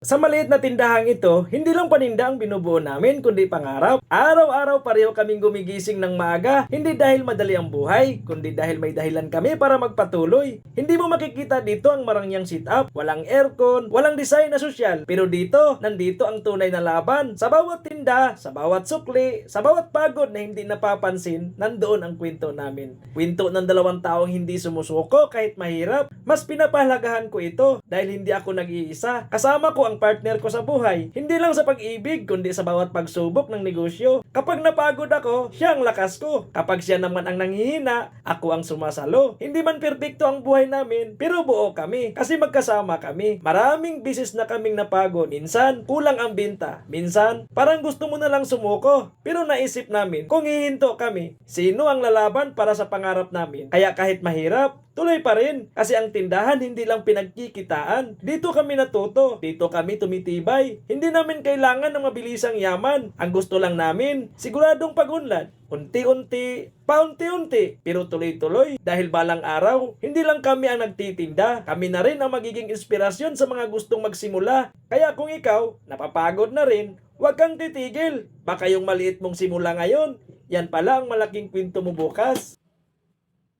Sa maliit na tindahang ito, hindi lang paninda ang binubuo namin kundi pangarap. Araw-araw pareho kaming gumigising ng maaga, hindi dahil madali ang buhay, kundi dahil may dahilan kami para magpatuloy. Hindi mo makikita dito ang marangyang sit-up, walang aircon, walang design na sosyal. Pero dito, nandito ang tunay na laban. Sa bawat tinda, sa bawat sukli, sa bawat pagod na hindi napapansin, nandoon ang kwento namin. Kwento ng dalawang taong hindi sumusuko kahit mahirap. Mas pinapahalagahan ko ito dahil hindi ako nag-iisa. Kasama ko ang partner ko sa buhay. Hindi lang sa pag-ibig, kundi sa bawat pagsubok ng negosyo. Kapag napagod ako, siya ang lakas ko. Kapag siya naman ang nanghihina, ako ang sumasalo. Hindi man perpekto ang buhay namin, pero buo kami. Kasi magkasama kami. Maraming bisis na kaming napagod. Minsan, kulang ang binta. Minsan, parang gusto mo na lang sumuko. Pero naisip namin, kung hihinto kami, sino ang lalaban para sa pangarap namin? Kaya kahit mahirap, tuloy pa rin. Kasi ang tindahan hindi lang pinagkikitaan. Dito kami natuto. Dito kami tumitibay. Hindi namin kailangan ng mabilisang yaman. Ang gusto lang namin, siguradong pagunlad. Unti-unti, paunti-unti, pero tuloy-tuloy. Dahil balang araw, hindi lang kami ang nagtitinda. Kami na rin ang magiging inspirasyon sa mga gustong magsimula. Kaya kung ikaw, napapagod na rin, huwag kang titigil. Baka yung maliit mong simula ngayon, yan pala ang malaking kwento mo bukas.